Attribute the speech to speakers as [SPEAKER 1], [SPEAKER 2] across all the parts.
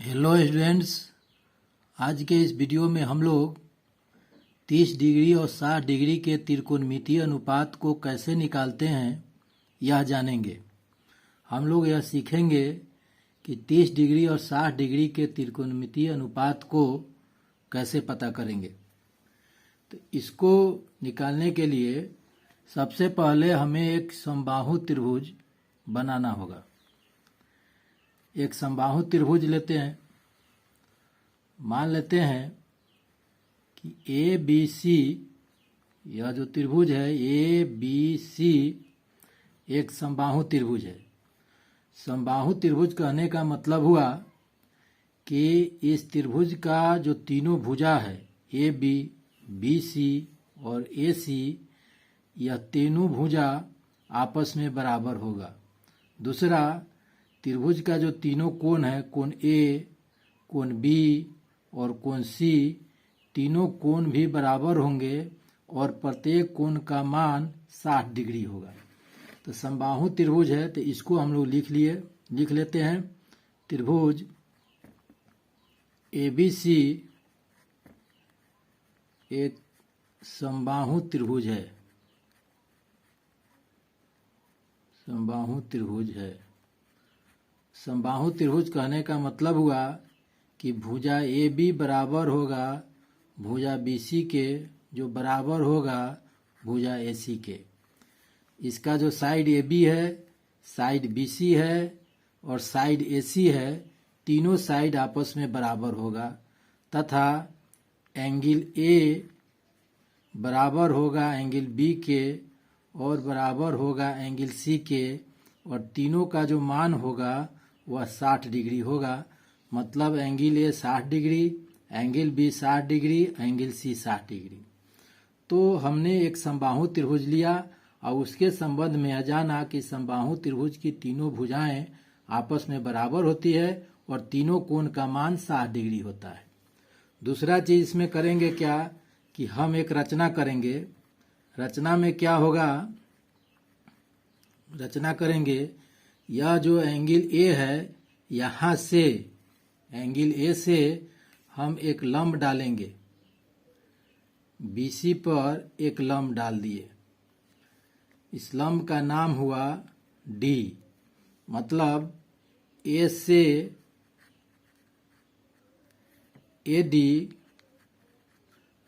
[SPEAKER 1] Hello students, आज के इस वीडियो में हम लोग 30 डिग्री और 60 डिग्री के त्रिकोणमितीय अनुपात को कैसे निकालते हैं यह जानेंगे। हम लोग यह सीखेंगे कि 30 डिग्री और 60 डिग्री के त्रिकोणमितीय अनुपात को कैसे पता करेंगे। तो इसको निकालने के लिए सबसे पहले हमें एक समबाहु त्रिभुज बनाना होगा। एक समबाहु त्रिभुज लेते हैं। मान लेते हैं कि ए बी सी, यह जो त्रिभुज है ए बी सी एक समबाहु त्रिभुज है। समबाहु त्रिभुज कहने का मतलब हुआ कि इस त्रिभुज का जो तीनों भुजा है ए बी, बी सी और ए सी, यह तीनों भुजा आपस में बराबर होगा। दूसरा, त्रिभुज का जो तीनों कोण है, कोण ए, कोण बी और कोण सी, तीनों कोण भी बराबर होंगे और प्रत्येक कोण का मान 60 डिग्री होगा। तो समबाहु त्रिभुज है, तो इसको हम लोग लिख लेते हैं। त्रिभुज ABC एक समबाहु त्रिभुज है। समबाहु त्रिभुज है। समबाहु त्रिभुज कहने का मतलब हुआ कि भुजा ए बी बराबर होगा भुजा बी सी के, जो बराबर होगा भुजा ए सी के। इसका जो साइड ए बी है, साइड बी सी है और साइड ए सी है, तीनों साइड आपस में बराबर होगा तथा एंगल ए बराबर होगा एंगल बी के और बराबर होगा एंगल सी के, और तीनों का जो मान होगा वह 60 डिग्री होगा। मतलब angle A 60 degree, angle B 60 degree, angle C 60 degree. तो हमने एक समबाहु त्रिभुज लिया और उसके संबंध में यह जाना कि समबाहु त्रिभुज की तीनों भुजाएं आपस में बराबर होती है और तीनों कोण का मान 60 डिग्री होता है। दूसरा चीज इसमें करेंगे क्या कि हम एक रचना करेंगे। रचना में क्या होगा, रचना करेंगे, यह जो एंगल ए है, यहाँ से एंगल ए से हम एक लंब डालेंगे। BC पर एक लंब डाल दिए। इस लंब का नाम हुआ D। मतलब ए से AD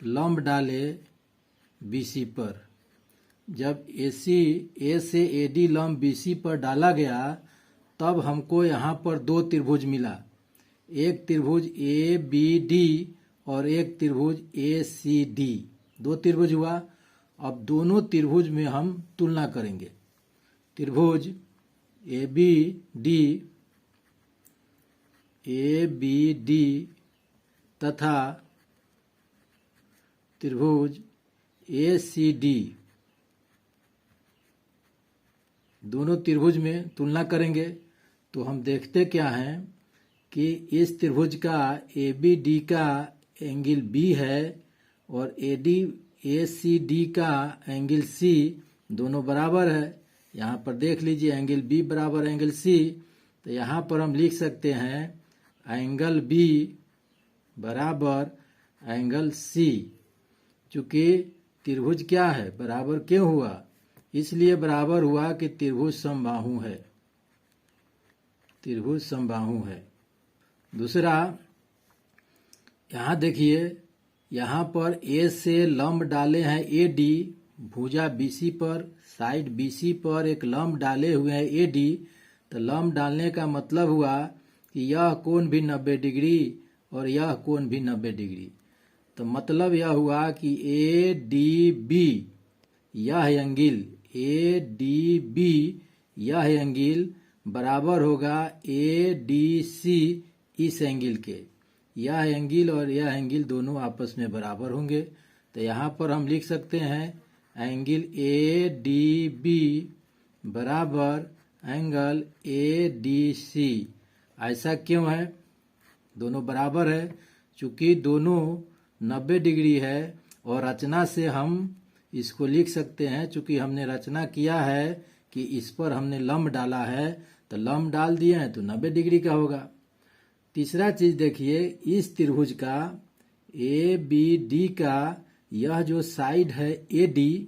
[SPEAKER 1] लंब डाले BC पर। जब ए से AD लंब BC पर डाला गया तब हमको यहाँ पर दो त्रिभुज मिला। एक त्रिभुज ABD और एक त्रिभुज ACD। दो त्रिभुज हुआ। अब दोनों त्रिभुज में हम तुलना करेंगे। त्रिभुज ABD तथा त्रिभुज ACD, दोनों त्रिभुज में तुलना करेंगे तो हम देखते क्या हैं कि इस त्रिभुज का ABD का एंगल B है और ACD का एंगल C दोनों बराबर है। यहाँ पर देख लीजिए एंगल B बराबर एंगल C। तो यहाँ पर हम लिख सकते हैं एंगल B बराबर एंगल C। चूंकि त्रिभुज क्या है, बराबर क्यों हुआ, इसलिए बराबर हुआ कि त्रिभुज समबाहु है। त्रिभुज समबाहु है। दूसरा, यहाँ देखिए, यहाँ पर ए से लंब डाले हैं AD, भुजा BC पर, साइड BC पर एक लंब डाले हुए हैं AD। तो लंब डालने का मतलब हुआ कि यह कोण भी 90 डिग्री और यह कोण भी 90 डिग्री। तो मतलब यह हुआ कि ADB यह एंगल, ADB यह एंगल बराबर होगा ADC इस एंगल के। यह एंगल और यह एंगल दोनों आपस में बराबर होंगे। तो यहाँ पर हम लिख सकते हैं एंगल ADB बराबर एंगल ADC। ऐसा क्यों है, दोनों बराबर है, चूंकि दोनों 90 डिग्री है। और रचना से हम इसको लिख सकते हैं, चूंकि हमने रचना किया है कि इस पर हमने लंब डाला है, तो लंब डाल दिए हैं तो 90 डिग्री का होगा। तीसरा चीज देखिए, इस त्रिभुज का ए बी डी का यह जो साइड है ए डी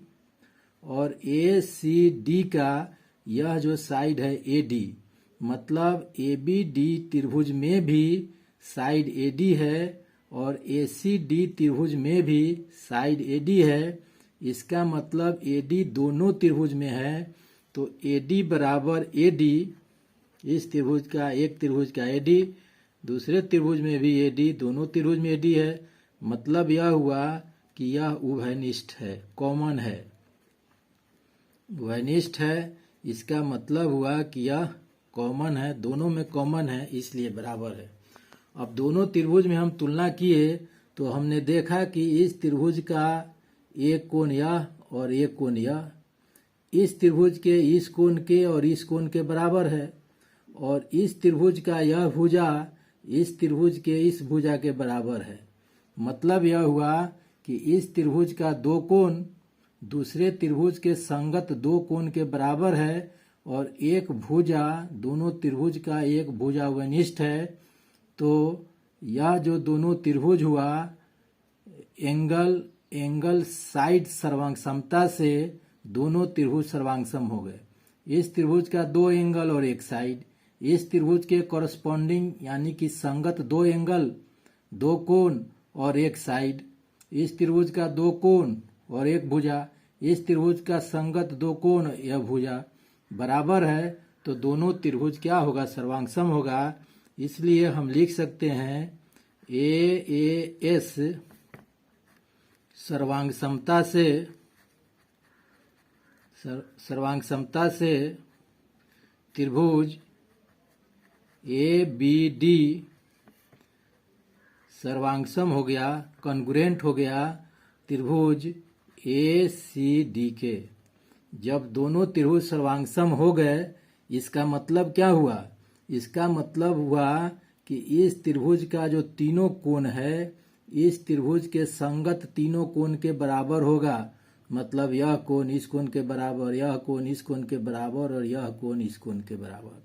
[SPEAKER 1] और ए सी डी का यह जो साइड है ए डी, मतलब ए बी डी त्रिभुज में भी साइड ए डी है और ए सी डी त्रिभुज में भी साइड ए डी है। इसका मतलब ए डी दोनों त्रिभुज में है, तो ए डी बराबर ए डी, इस त्रिभुज का एक त्रिभुज का ए डी, दूसरे त्रिभुज में भी ए डी, दोनों त्रिभुज में ए डी है। मतलब यह हुआ कि यह उभयनिष्ठ है, कॉमन है, उभयनिष्ठ है। इसका मतलब हुआ कि यह कॉमन है, दोनों में कॉमन है, इसलिए बराबर है। अब दोनों त्रिभुज में हम तुलना किए तो हमने देखा कि इस त्रिभुज का एक कोण यह और एक कोण यह इस त्रिभुज के इस कोण के और इस कोण के बराबर है, और इस त्रिभुज का यह भुजा इस त्रिभुज के इस भुजा के बराबर है। मतलब यह हुआ कि इस त्रिभुज का दो कोण दूसरे त्रिभुज के संगत दो कोण के बराबर है, और एक भुजा दोनों त्रिभुज का एक भुजा उभयनिष्ठ है। तो यह जो दोनों त्रिभुज हुआ, एंगल साइड सर्वांग समता से दोनों त्रिभुज सर्वांगसम हो गए। इस त्रिभुज का दो एंगल और एक साइड, इस त्रिभुज के कॉरस्पॉन्डिंग यानी कि संगत दो एंगल, दो कोण और एक साइड, इस त्रिभुज का दो कोण और एक भुजा, इस त्रिभुज का संगत दो कोण यह भुजा बराबर है। तो दोनों त्रिभुज क्या होगा, सर्वांगसम होगा। इसलिए हम लिख सकते हैं ए एस सर्वांग समता से त्रिभुज ए बी डी सर्वांगसम हो गया, कॉन्ग्रुएंट हो गया त्रिभुज ए सी डी के। जब दोनों त्रिभुज सर्वांगसम हो गए, इसका मतलब क्या हुआ, इसका मतलब हुआ कि इस त्रिभुज का जो तीनों कोण है इस त्रिभुज के संगत तीनों कोण के बराबर होगा। मतलब यह कोण इस कोण के बराबर, यह कोण इस कोण के बराबर और यह कोण इस कोण के बराबर।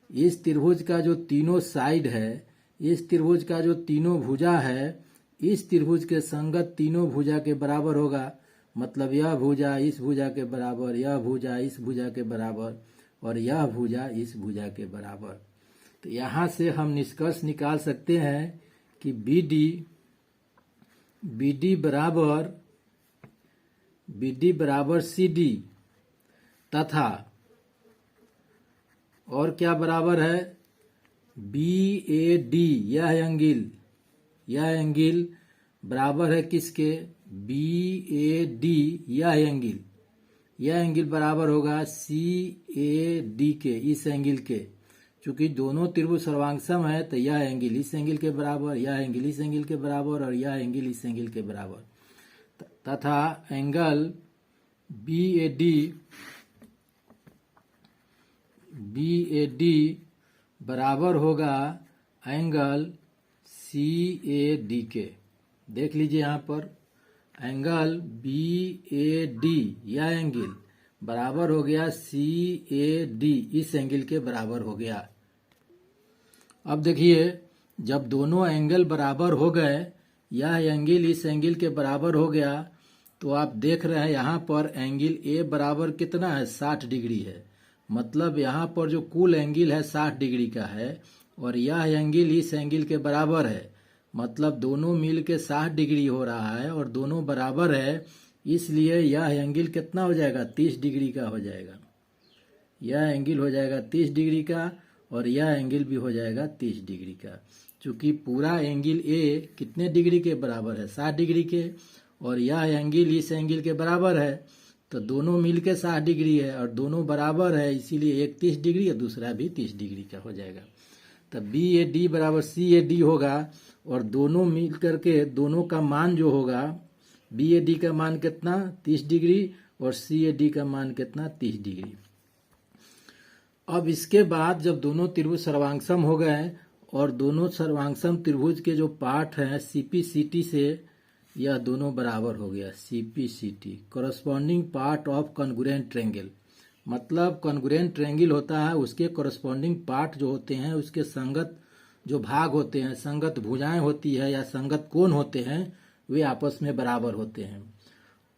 [SPEAKER 1] इस त्रिभुज का जो तीनों साइड है, इस त्रिभुज का जो तीनों भुजा है, इस त्रिभुज के संगत तीनों भुजा के बराबर होगा। मतलब यह भुजा इस भुजा के बराबर, यह भुजा इस भुजा के बराबर और यह भुजा इस भुजा के बराबर। तो यहाँ से हम निष्कर्ष निकाल सकते हैं कि बी डी बराबर सी डी तथा और क्या बराबर है, बी ए डी, यह एंगल बराबर है किसके, बी ए डी, यह एंगल बराबर होगा सी ए डी के, इस एंगल के। चूंकि दोनों त्रिभुज सर्वांगसम है तो यह एंगल इस एंगल के बराबर, यह एंगल इस एंगल के बराबर और यह एंगल इस एंगल के बराबर, तथा एंगल बी ए डी बराबर होगा एंगल सी ए डी के। देख लीजिए यहाँ पर एंगल बी ए डी, यह एंगल बराबर हो गया सी ए डी, इस एंगल के बराबर हो गया। अब देखिए, जब दोनों एंगल बराबर हो गए, यह एंगल इस एंगल के बराबर हो गया, तो आप देख रहे हैं यहाँ पर एंगल ए बराबर कितना है, 60 डिग्री है। मतलब यहाँ पर जो कुल एंगल है 60 डिग्री का है और यह एंगल इस एंगल के बराबर है। मतलब दोनों मिल के 60 डिग्री हो रहा है और दोनों बराबर है, इसलिए यह एंगल कितना हो जाएगा, 30 डिग्री का हो जाएगा। यह एंगल हो जाएगा 30 डिग्री का और यह एंगल भी हो जाएगा 30 डिग्री का। चूंकि पूरा एंगल ए कितने डिग्री के बराबर है, 60 डिग्री के, और यह एंगल इस एंगल के बराबर है, तो दोनों मिलके 60 डिग्री है और दोनों बराबर है, इसीलिए एक 30 डिग्री और दूसरा भी 30 डिग्री का हो जाएगा। तब बी ए डी बराबर सी ए डी होगा और दोनों मिल करके दोनों का मान जो होगा, बी ए डी का मान कितना 30 डिग्री और सी ए डी का मान कितना 30 डिग्री। अब इसके बाद जब दोनों त्रिभुज सर्वांगसम हो गए और दोनों सर्वांगसम त्रिभुज के जो पार्ट हैं सीपी सीटी से यह दोनों बराबर हो गया, सीपी सीटी corresponding part of congruent triangle. मतलब कॉन्ग्रुएंट ट्रायंगल होता है, उसके कॉरस्पॉन्डिंग पार्ट जो होते हैं उसके संगत जो भाग होते हैं, संगत भुजाएं होती है या संगत कोण होते हैं, वे आपस में बराबर होते हैं।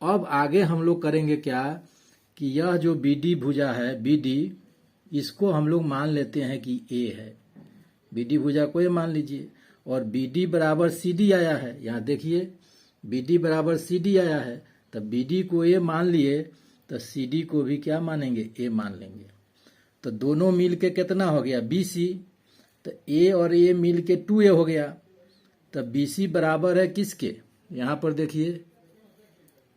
[SPEAKER 1] अब आगे हम लोग करेंगे क्या कि यह जो BD भुजा है, BD, इसको हम लोग मान लेते हैं कि A है। BD भुजा को ये मान लीजिए, और BD बराबर CD आया है। यहाँ देखिए BD बराबर CD आया है, तब BD को A मान लिए तो CD को भी क्या मानेंगे, A मान लेंगे। तो दोनों मिल के कितना हो गया, BC। तो A और A मिल के 2A हो गया। तब BC बराबर है किसके, यहाँ पर देखिए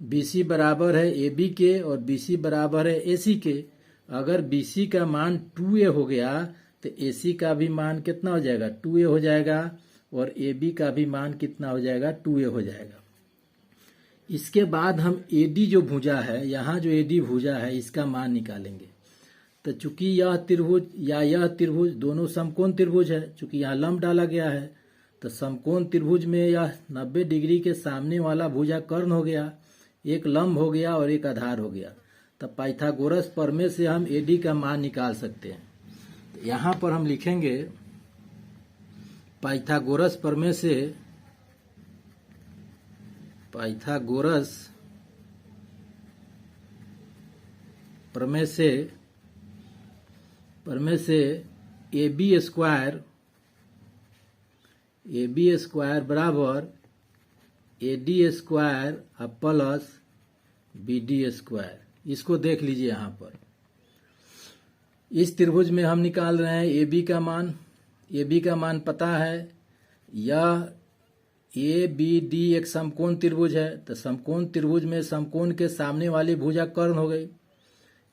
[SPEAKER 1] BC बराबर है AB के और BC बराबर है AC के। अगर BC का मान 2A हो गया तो AC का भी मान कितना हो जाएगा, 2A हो जाएगा, और AB का भी मान कितना हो जाएगा, 2A हो जाएगा। इसके बाद हम AD जो भुजा है, यहाँ जो AD भुजा है, इसका मान निकालेंगे। तो चूंकि यह त्रिभुज या यह त्रिभुज दोनों समकोण त्रिभुज है, चूंकि यहाँ लंब डाला गया है, तो समकोण त्रिभुज में यह 90 डिग्री के सामने वाला भुजा कर्ण हो गया, एक लंब हो गया और एक आधार हो गया। तब पाइथागोरस प्रमेय से हम AD का मान निकाल सकते हैं। तो यहाँ पर हम लिखेंगे पाइथागोरस प्रमेय से, पाइथागोरस प्रमेय से AB स्क्वायर बराबर AD square plus BD square, इसको देख लीजिए। यहाँ पर इस त्रिभुज में हम निकाल रहे हैं AB का मान। AB का मान पता है, यह ABD एक समकोण त्रिभुज है, तो समकोण त्रिभुज में समकोण के सामने वाली भुजा कर्ण हो गई।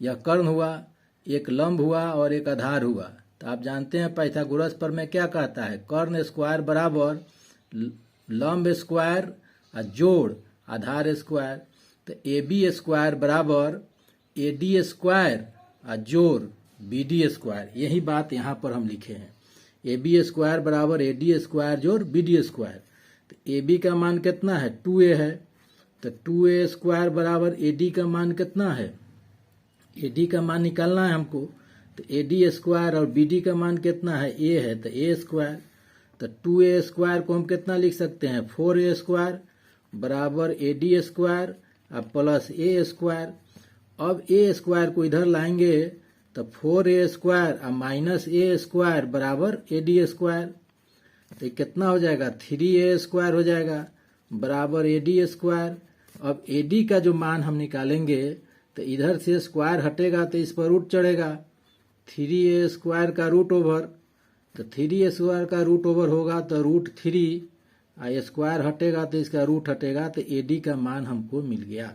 [SPEAKER 1] यह कर्ण हुआ, एक लंब हुआ और एक आधार हुआ। तो आप जानते हैं पाइथागोरस प्रमेय क्या कहता है, कर्ण स्क्वायर बराबर लंब स्क्वायर जोड़ आधार स्क्वायर। तो AB स्क्वायर बराबर AD स्क्वायर जोड़ BD स्क्वायर, यही बात यहाँ पर हम लिखे हैं। AB स्क्वायर बराबर AD स्क्वायर जोड़ BD स्क्वायर। तो AB का मान कितना है, 2A है। तो 2A स्क्वायर बराबर AD का मान कितना है, AD का मान निकालना है हमको। तो AD स्क्वायर और BD का मान कितना है, A है, तो A स्क्वायर। तो 2A स्क्वायर को हम कितना लिख सकते हैं, 4A स्क्वायर बराबर AD square plus A square. अब A स्क्वायर को इधर लाएंगे तो 4A square minus A square बराबर AD स्क्वायर। तो कितना हो जाएगा, 3A स्क्वायर हो जाएगा बराबर AD स्क्वायर। अब AD का जो मान हम निकालेंगे तो इधर से स्क्वायर हटेगा तो इस पर रूट चढ़ेगा, 3A स्क्वायर का रूट ओवर। तो 3A स्क्वायर का रूट ओवर होगा तो √3, स्क्वायर हटेगा तो इसका रूट हटेगा, तो AD का मान हमको मिल गया।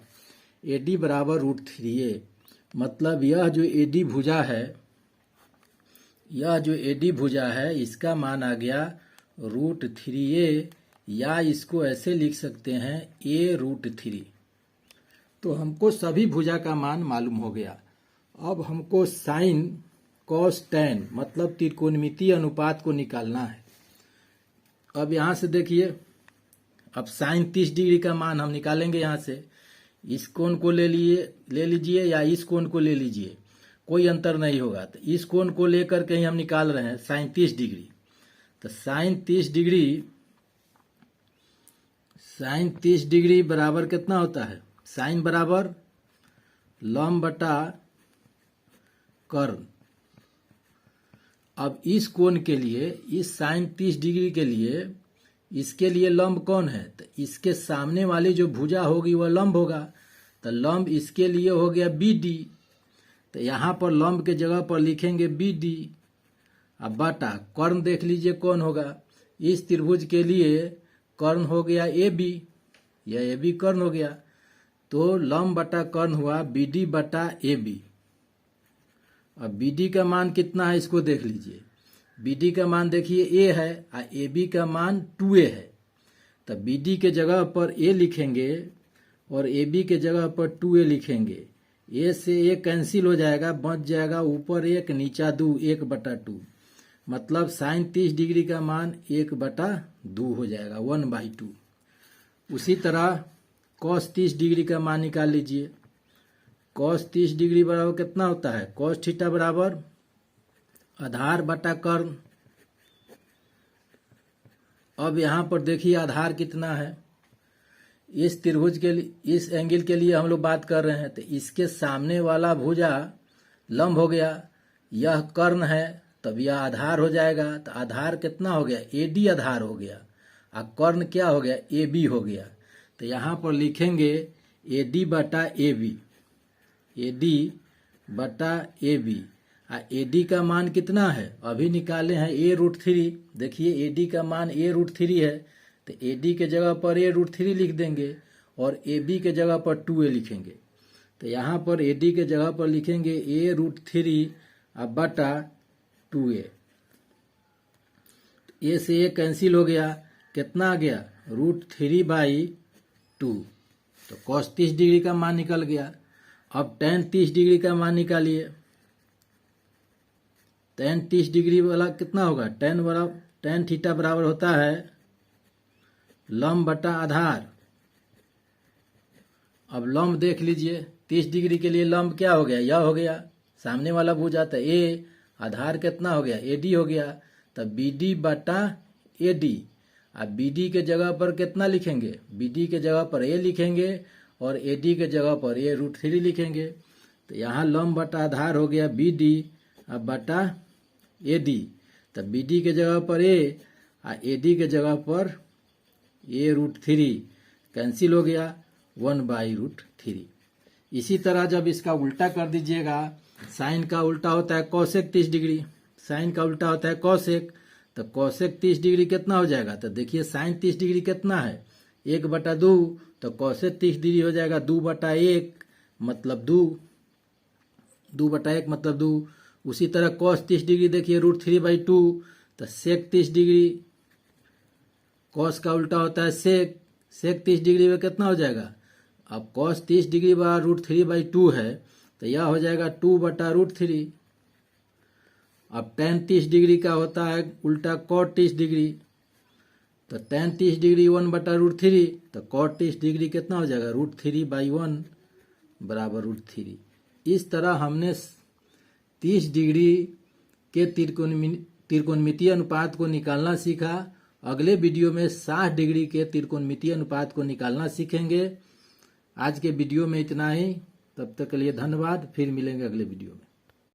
[SPEAKER 1] AD बराबर √3A, मतलब यह जो AD भुजा है, यह जो AD भुजा है, इसका मान आ गया √3A, या इसको ऐसे लिख सकते हैं A√3। तो हमको सभी भुजा का मान मालूम हो गया। अब हमको साइन कॉस टैन मतलब त्रिकोणमितीय अनुपात को निकालना है। अब यहाँ से देखिए, अब साइन 30 डिग्री का मान हम निकालेंगे। यहाँ से इस कोण को ले लीजिए या इस कोण को ले लीजिए, कोई अंतर नहीं होगा। तो इस कोण को लेकर के ही हम निकाल रहे हैं साइन 30 डिग्री। तो साइन 30 डिग्री बराबर कितना होता है, साइन बराबर लंब बटा कर्ण। अब इस कोण के लिए, इस साइन 30 डिग्री के लिए, इसके लिए लंब कौन है, तो इसके सामने वाली जो भुजा होगी वह लंब होगा। तो लंब इसके लिए हो गया BD। तो यहाँ पर लंब के जगह पर लिखेंगे BD। अब बटा कर्ण देख लीजिए कौन होगा, इस त्रिभुज के लिए कर्ण हो गया AB, यह AB कर्ण हो गया। तो लंब बटा कर्ण हुआ BD बटा AB। अब BD का मान कितना है इसको देख लीजिए। BD का मान देखिए A है और AB का मान 2A है। तब BD के जगह पर A लिखेंगे और AB के जगह पर 2A लिखेंगे। A से A कैंसिल हो जाएगा, बच जाएगा ऊपर 1 नीचा 2, 1/2। मतलब साइन 30 डिग्री का मान 1/2 हो जाएगा, 1/2। उसी तरह कॉस 30 डिग्री का मान निकाल लीजिए। कॉस 30 डिग्री बराबर कितना होता है, कॉस थीटा बराबर आधार बटा कर्ण। अब यहाँ पर देखिए आधार कितना है। इस त्रिभुज के लिए, इस एंगल के लिए हम लोग बात कर रहे हैं, तो इसके सामने वाला भुजा लंब हो गया, यह कर्ण है, तब यह आधार हो जाएगा। तो आधार कितना हो गया, एडी आधार हो गया, और कर्ण क्या हो गया, ए बी हो गया। तो यहाँ पर लिखेंगे एडी बटा ए बी, एडी बटा ए बी। एडी का मान कितना है, अभी निकाले हैं a√3। देखिए एडी का मान a√3 है, तो एडी के जगह पर a√3 लिख देंगे और ए बी के जगह पर 2a लिखेंगे। तो यहाँ पर एडी के जगह पर लिखेंगे a√3 बटा 2a। ए से ए कैंसिल हो गया, कितना आ गया, √3/2। तो cos 30 डिग्री का मान निकल गया। अब tan 30 डिग्री का मान निकालिए। tan 30 डिग्री वाला कितना होगा, tan थीटा बराबर होता है लंब बटा आधार। अब लंब देख लीजिए, 30 डिग्री के लिए लंब क्या हो गया, यह हो गया, सामने वाला भुजा था ए, आधार कितना हो गया, एडी हो गया। तब बीडी बटा एडी। अब बीडी के जगह पर कितना लिखेंगे, बीडी के जगह पर ए लिखेंगे और एडी के जगह पर a√3 लिखेंगे। तो यहाँ लंब बटा आधार हो गया बीडी अब बटा एडी। तब बीडी के जगह पर ए और एडी के जगह पर a√3 कैंसिल हो गया, 1/√3। इसी तरह जब इसका उल्टा कर दीजिएगा, साइन का उल्टा होता है कोसेक 30 डिग्री, साइन का उल्टा होता है कोसेक। तो कोसेक 30 डिग्री कितना हो जाएगा, तो देखिए साइन 30 डिग्री कितना है, 1/2। तो कोसेक 30 डिग्री हो जाएगा 2/1 मतलब 2, 2/1 मतलब 2। उसी तरह cos 30 डिग्री देखिए √3/2। तो सेक 30 डिग्री, cos का उल्टा होता है सेक, सेक 30 डिग्री में कितना हो जाएगा, अब cos 30 डिग्री बार √3/2 है, तो यह हो जाएगा 2/√3। अब tan 30 डिग्री का होता है उल्टा cot 30 डिग्री, तो tan 30 डिग्री 1/√3। तो cot 30 डिग्री कितना हो जाएगा, √3/1 बराबर √3। इस तरह हमने 30 डिग्री के त्रिकोणमितीय अनुपात को निकालना सीखा। अगले वीडियो में 60 डिग्री के त्रिकोणमितीय अनुपात को निकालना सीखेंगे। आज के वीडियो में इतना ही, तब तक के लिए धन्यवाद, फिर मिलेंगे अगले वीडियो में।